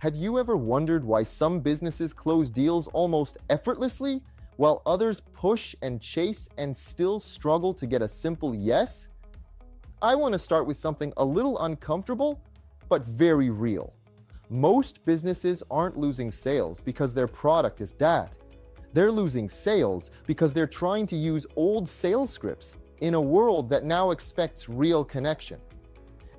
Have you ever wondered why some businesses close deals almost effortlessly, while others push and chase and still struggle to get a simple yes? I want to start with something a little uncomfortable, but very real. Most businesses aren't losing sales because their product is bad. They're losing sales because they're trying to use old sales scripts in a world that now expects real connection.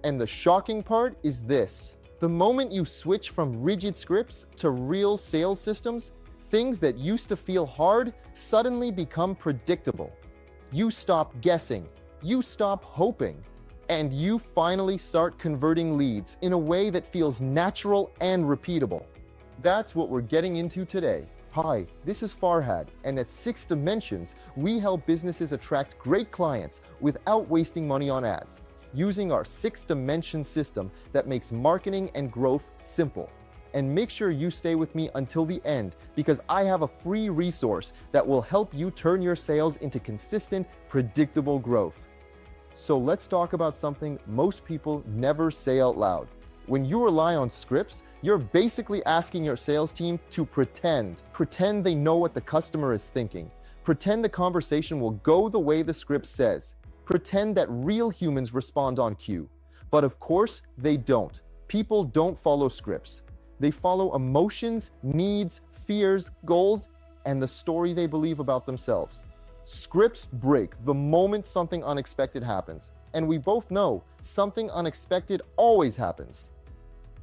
And the shocking part is this: the moment you switch from rigid scripts to real sales systems, things that used to feel hard suddenly become predictable. You stop guessing, you stop hoping, and you finally start converting leads in a way that feels natural and repeatable. That's what we're getting into today. Hi, this is Farhad, and at 6 Dimensions, we help businesses attract great clients without wasting money on ads, using our 6 Dimension system that makes marketing and growth simple. And make sure you stay with me until the end, because I have a free resource that will help you turn your sales into consistent, predictable growth. So let's talk about something most people never say out loud. When you rely on scripts, you're basically asking your sales team to pretend they know what the customer is thinking, pretend the conversation will go the way the script says, pretend that real humans respond on cue. But of course, they don't. People don't follow scripts. They follow emotions, needs, fears, goals, and the story they believe about themselves. Scripts break the moment something unexpected happens, and we both know something unexpected always happens.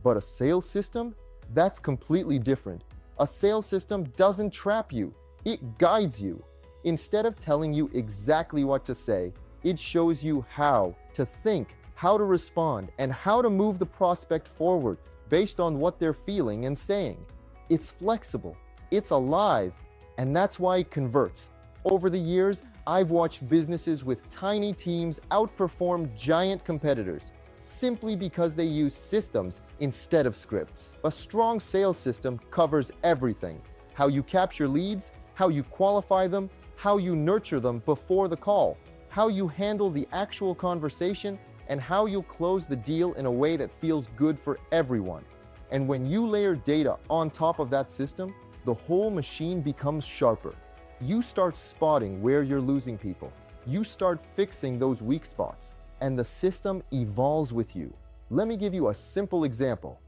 But a sales system? That's completely different. A sales system doesn't trap you, it guides you. Instead of telling you exactly what to say, it shows you how to think, how to respond, and how to move the prospect forward based on what they're feeling and saying. It's flexible, it's alive, and that's why it converts. Over the years, I've watched businesses with tiny teams outperform giant competitors simply because they use systems instead of scripts. A strong sales system covers everything: how you capture leads, how you qualify them, how you nurture them before the call, how you handle the actual conversation, and how you'll close the deal in a way that feels good for everyone. And when you layer data on top of that system, the whole machine becomes sharper. You start spotting where you're losing people. You start fixing those weak spots, and the system evolves with you. Let me give you a simple example.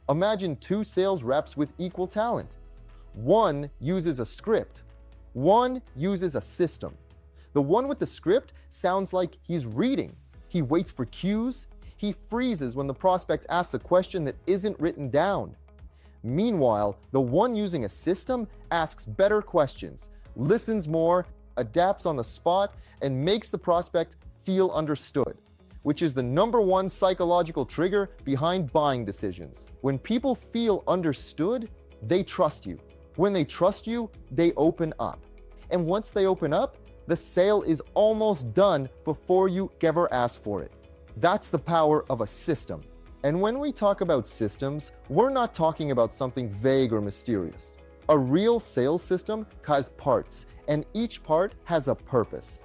Imagine 2 sales reps with equal talent. One uses a script. One uses a system. The one with the script sounds like he's reading. He waits for cues. He freezes when the prospect asks a question that isn't written down. Meanwhile, the one using a system asks better questions, listens more, adapts on the spot, and makes the prospect feel understood, which is the #1 psychological trigger behind buying decisions. When people feel understood, they trust you. When they trust you, they open up. And once they open up, the sale is almost done before you ever ask for it. That's the power of a system. And when we talk about systems, we're not talking about something vague or mysterious. A real sales system has parts, and each part has a purpose.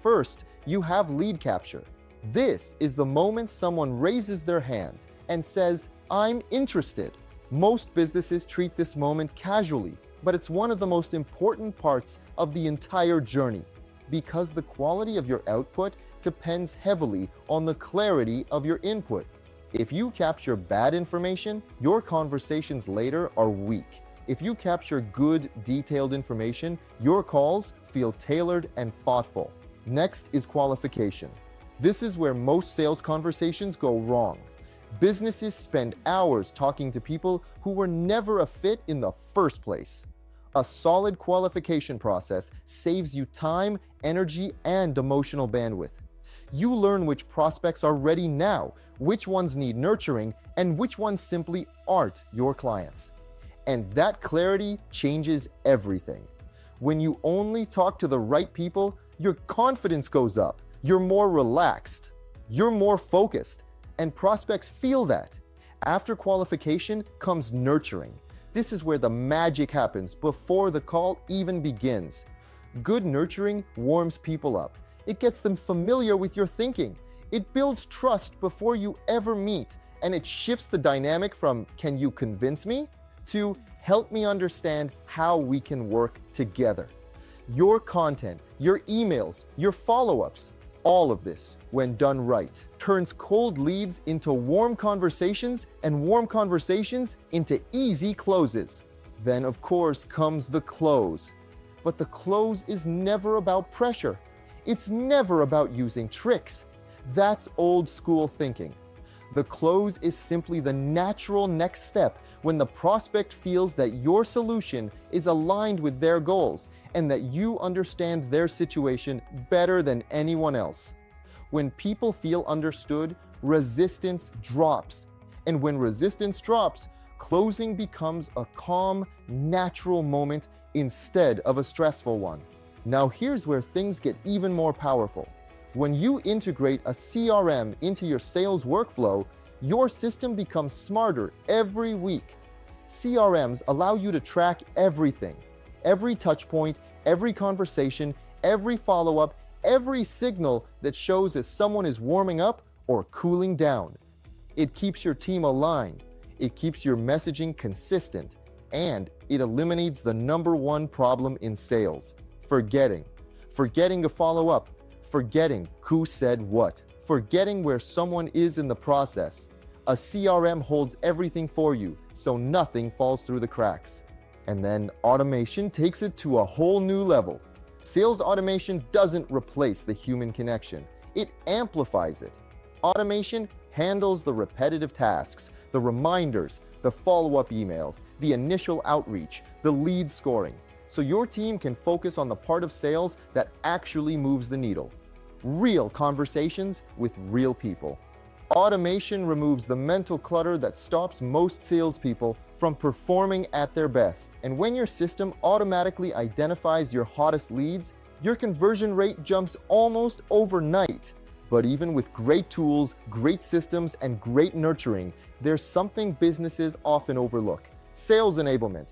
First, you have lead capture. This is the moment someone raises their hand and says, "I'm interested." Most businesses treat this moment casually, but it's one of the most important parts of the entire journey, because the quality of your output depends heavily on the clarity of your input. If you capture bad information, your conversations later are weak. If you capture good, detailed information, your calls feel tailored and thoughtful. Next is qualification. This is where most sales conversations go wrong. Businesses spend hours talking to people who were never a fit in the first place. A solid qualification process saves you time, energy, and emotional bandwidth. You learn which prospects are ready now, which ones need nurturing, and which ones simply aren't your clients. And that clarity changes everything. When you only talk to the right people, your confidence goes up. You're more relaxed. You're more focused. And prospects feel that. After qualification comes nurturing. This is where the magic happens before the call even begins. Good nurturing warms people up. It gets them familiar with your thinking. It builds trust before you ever meet, And it shifts the dynamic from "can you convince me?" to "help me understand how we can work together." Your content, your emails, your follow-ups, all of this, when done right, turns cold leads into warm conversations and warm conversations into easy closes. Then, of course, comes the close. But the close is never about pressure. It's never about using tricks. That's old school thinking. The close is simply the natural next step when the prospect feels that your solution is aligned with their goals and that you understand their situation better than anyone else. When people feel understood, resistance drops. And when resistance drops, closing becomes a calm, natural moment instead of a stressful one. Now here's where things get even more powerful. When you integrate a CRM into your sales workflow, your system becomes smarter every week. CRMs allow you to track everything, every touch point, every conversation, every follow-up, every signal that shows if someone is warming up or cooling down. It keeps your team aligned, it keeps your messaging consistent, and it eliminates the number one problem in sales: forgetting. Forgetting to follow up, forgetting who said what, forgetting where someone is in the process. A CRM holds everything for you, so nothing falls through the cracks. And then automation takes it to a whole new level. Sales automation doesn't replace the human connection, it amplifies it. Automation handles the repetitive tasks, the reminders, the follow-up emails, the initial outreach, the lead scoring, so your team can focus on the part of sales that actually moves the needle. Real conversations with real people. Automation removes the mental clutter that stops most salespeople from performing at their best. And when your system automatically identifies your hottest leads, your conversion rate jumps almost overnight. But even with great tools, great systems, and great nurturing, there's something businesses often overlook: sales enablement.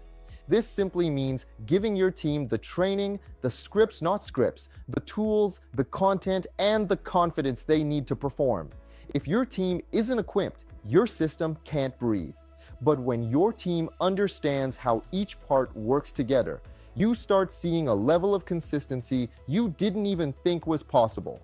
This simply means giving your team the training, the scripts, not scripts, the tools, the content, and the confidence they need to perform. If your team isn't equipped, your system can't breathe. But when your team understands how each part works together, you start seeing a level of consistency you didn't even think was possible.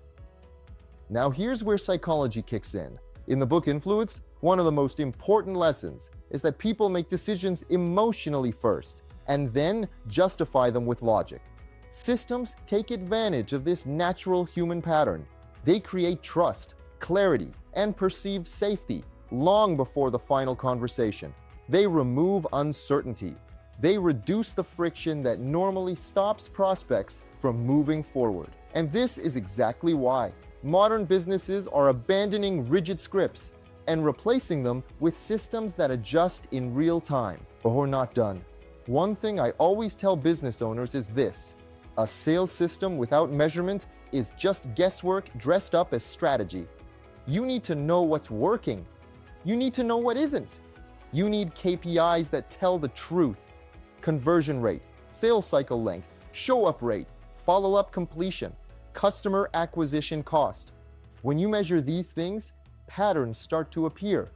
Now here's where psychology kicks in. In the book Influence, one of the most important lessons is that people make decisions emotionally first and then justify them with logic. Systems take advantage of this natural human pattern. They create trust, clarity, and perceived safety long before the final conversation. They remove uncertainty. They reduce the friction that normally stops prospects from moving forward. And this is exactly why modern businesses are abandoning rigid scripts and replacing them with systems that adjust in real time. But we're not done. One thing I always tell business owners is this: a sales system without measurement is just guesswork dressed up as strategy. You need to know what's working. You need to know what isn't. You need KPIs that tell the truth: conversion rate, sales cycle length, show-up rate, follow-up completion, customer acquisition cost. When you measure these things, patterns start to appear.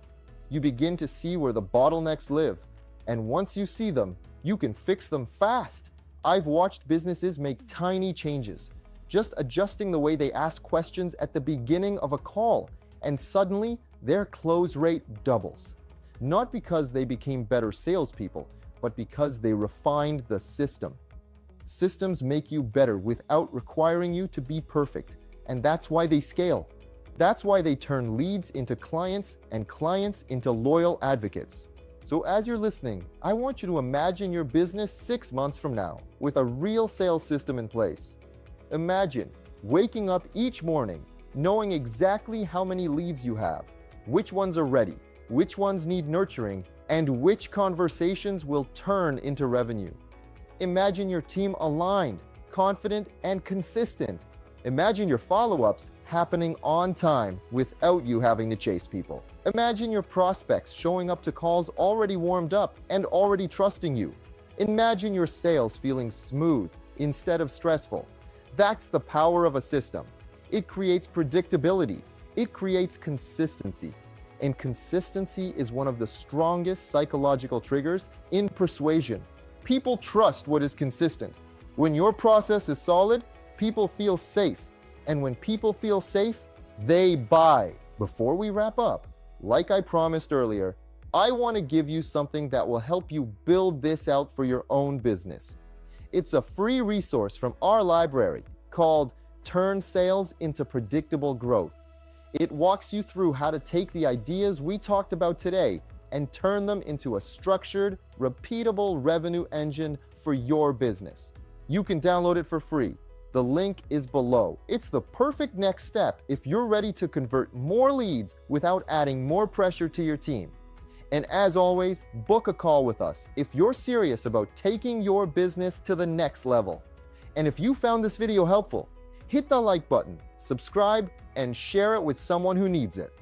You begin to see where the bottlenecks live. And once you see them, you can fix them fast. I've watched businesses make tiny changes, just adjusting the way they ask questions at the beginning of a call, and suddenly their close rate doubles. Not because they became better salespeople, but because they refined the system. Systems make you better without requiring you to be perfect, and that's why they scale. That's why they turn leads into clients and clients into loyal advocates. So as you're listening, I want you to imagine your business 6 months from now with a real sales system in place. Imagine waking up each morning knowing exactly how many leads you have, which ones are ready, which ones need nurturing, and which conversations will turn into revenue. Imagine your team aligned, confident, and consistent. Imagine your follow-ups happening on time without you having to chase people. Imagine your prospects showing up to calls already warmed up and already trusting you. Imagine your sales feeling smooth instead of stressful. That's the power of a system. It creates predictability. It creates consistency. And consistency is one of the strongest psychological triggers in persuasion. People trust what is consistent. When your process is solid, people feel safe. And when people feel safe, they buy. Before we wrap up, like I promised earlier, I want to give you something that will help you build this out for your own business. It's a free resource from our library called Turn Sales into Predictable Growth. It walks you through how to take the ideas we talked about today and turn them into a structured, repeatable revenue engine for your business. You can download it for free. The link is below. It's the perfect next step if you're ready to convert more leads without adding more pressure to your team. And as always, book a call with us if you're serious about taking your business to the next level. And if you found this video helpful, hit the like button, subscribe, and share it with someone who needs it.